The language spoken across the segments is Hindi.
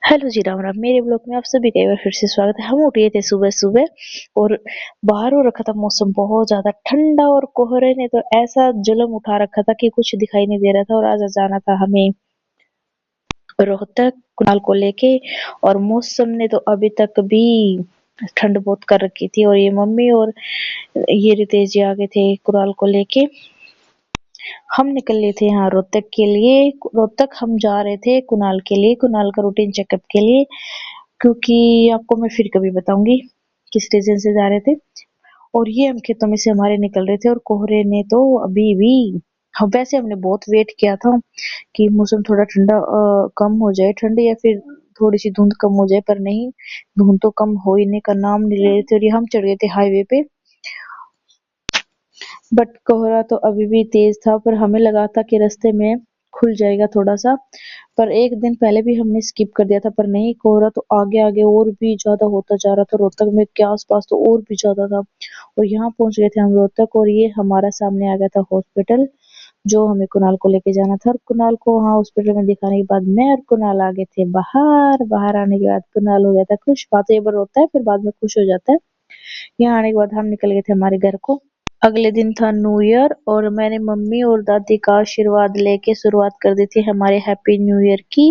हेलो जी, राम राम। मेरे ब्लॉग में आप सभी का एक बार फिर से स्वागत है। हम उठे थे सुबह सुबह और बाहर हो रखा था मौसम बहुत ज्यादा ठंडा और कोहरे ने तो ऐसा जुल्म उठा रखा था कि कुछ दिखाई नहीं दे रहा था। और आज जाना था हमें रोहतक कुणाल को लेके। और मौसम ने तो अभी तक भी ठंड बहुत कर रखी थी। और ये मम्मी और ये रितेश जी आ गए थे कुणाल को लेके। हम निकल लिए थे यहाँ रोहतक के लिए। रोहतक हम जा रहे थे कुणाल के लिए, कुणाल का रूटीन चेकअप के लिए। क्योंकि आपको मैं फिर कभी बताऊंगी किस रीजन से जा रहे थे। और ये हम खेतों में से हमारे निकल रहे थे और कोहरे ने तो अभी भी, हम वैसे हमने बहुत वेट किया था कि मौसम थोड़ा ठंडा कम हो जाए, ठंड या फिर थोड़ी सी धुंध कम हो जाए, पर नहीं, धुंध तो कम होने का नाम नहीं ले रहे थे। और ये हम चढ़ गए थे हाईवे पे, बट कोहरा तो अभी भी तेज था। पर हमें लगा था कि रास्ते में खुल जाएगा थोड़ा सा, पर एक दिन पहले भी हमने स्किप कर दिया था। पर नहीं, कोहरा तो आगे आगे और भी ज्यादा होता जा रहा था। रोहतक में के आसपास तो और भी ज्यादा था। और यहाँ पहुंच गए थे हम रोहतक, और ये हमारा सामने आ गया था हॉस्पिटल जो हमें कुणाल को लेके जाना था। और कुणाल को वहाँ हॉस्पिटल में दिखाने के बाद मैं और कुणाल आ गए थे बाहर। बाहर आने के बाद कुणाल हो गया था खुश। बात ये बार होता है, फिर बाद में खुश हो जाता है। यहाँ आने के बाद हम निकल गए थे हमारे घर को। अगले दिन था न्यू ईयर, और मैंने मम्मी और दादी का आशीर्वाद लेके शुरुआत कर दी थी हमारे हैप्पी न्यू ईयर की।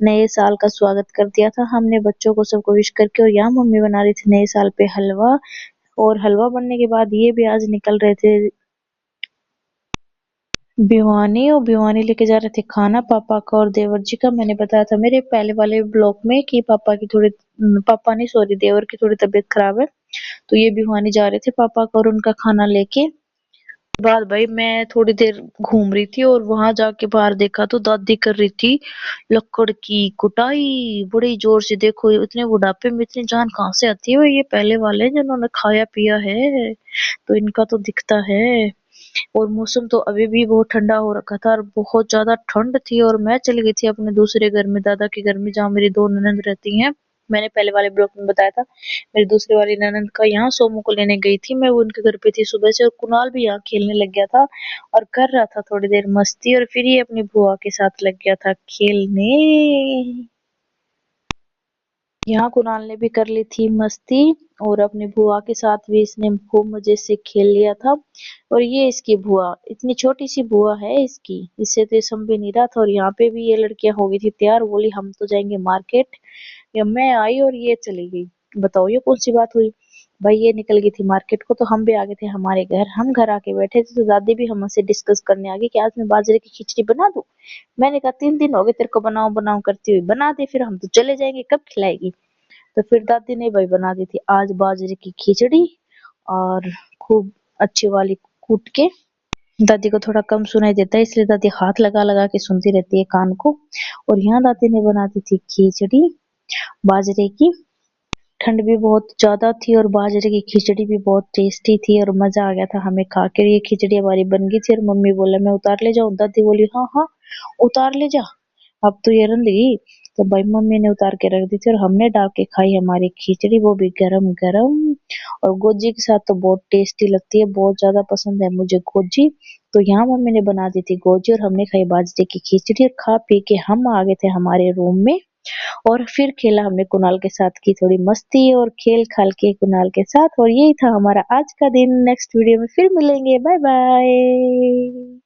नए साल का स्वागत कर दिया था हमने बच्चों को, सबको विश करके। और यहाँ मम्मी बना रही थी नए साल पे हलवा। और हलवा बनने के बाद ये भी आज निकल रहे थे भिवानी। और भिवानी लेके जा रहे थे खाना पापा का और देवर जी का। मैंने बताया था मेरे पहले वाले ब्लॉग में कि पापा की थोड़ी, पापा नहीं सॉरी, देवर की थोड़ी तबीयत खराब है। तो ये भिवानी जा रहे थे पापा का और उनका खाना लेके। बाद भाई मैं थोड़ी देर घूम रही थी और वहां जाके बाहर देखा तो दादी कर रही थी लकड़ की कुटाई बड़ी जोर से। देखो इतने बुढ़ापे में इतनी जान कहाँ से आती है। ये पहले वाले हैं जिन्होंने खाया पिया है, तो इनका तो दिखता है। और मौसम तो अभी भी बहुत ठंडा हो रखा था और बहुत ज्यादा ठंड थी। और मैं चली गई थी अपने दूसरे घर में, दादा के घर में, जहाँ मेरी दो ननद रहती हैं। मैंने पहले वाले ब्लॉग में बताया था मेरी दूसरी वाली ननद का यहाँ सोमू को लेने गई थी मैं। वो उनके घर पे थी सुबह से। और कुणाल भी यहाँ खेलने लग गया था और कर रहा था थोड़ी देर मस्ती। और फिर ये अपनी बुआ के साथ लग गया था खेलने। यहाँ कुणाल ने भी कर ली थी मस्ती और अपनी बुआ के साथ भी इसने खूब मजे से खेल लिया था। और ये इसकी बुआ, इतनी छोटी सी बुआ है इसकी, इससे तो ये संभल नहीं रहा था। और यहाँ पे भी ये लड़कियां हो गई थी तैयार, बोली हम तो जाएंगे मार्केट। या मैं आई और ये चली गई। बताओ ये कौन सी बात हुई। भाई ये निकल गई थी मार्केट को, तो हम भी आ गए थे हमारे घर। हम घर आके बैठे थे तो दादी भी हमसे डिस्कस करने आ गई कि आज मैं बाजरे की खिचड़ी बना दूं। मैंने कहा 3 दिन हो गए तेरे को बनाओ बनाओ करती हुई, बना दे, फिर हम तो चले जाएंगे, कब खिलाएगी। तो फिर दादी ने भाई बना दी थी आज बाजरे की खिचड़ी, और खूब अच्छी वाली कूट के। दादी को थोड़ा कम सुनाई देता है इसलिए दादी हाथ लगा लगा के सुनती रहती है कान को। और यहाँ दादी ने बना दी थी खिचड़ी बाजरे की। ठंड भी बहुत ज्यादा थी और बाजरे की खिचड़ी भी बहुत टेस्टी थी और मजा आ गया था हमें खा के। ये खिचड़ी हमारी बन गई थी और मम्मी बोले मैं उतार ले जाऊं। दादी बोली हाँ हाँ उतार ले जा, अब तो ये रंध गई। तो भाई मम्मी ने उतार के रख दी थी और हमने डाल के खाई हमारी खिचड़ी, वो भी गरम गरम। और गोजी के साथ तो बहुत टेस्टी लगती है, बहुत ज्यादा पसंद है मुझे गोजी। तो यहाँ मम्मी ने बना दी थी गोजी और हमने खाई बाजरे की खिचड़ी। और खा पी के हम आ गए थे हमारे रूम में। और फिर खेला हमने कुणाल के साथ की थोड़ी मस्ती और खेल खाल के कुणाल के साथ। और यही था हमारा आज का दिन। नेक्स्ट वीडियो में फिर मिलेंगे, बाय बाय।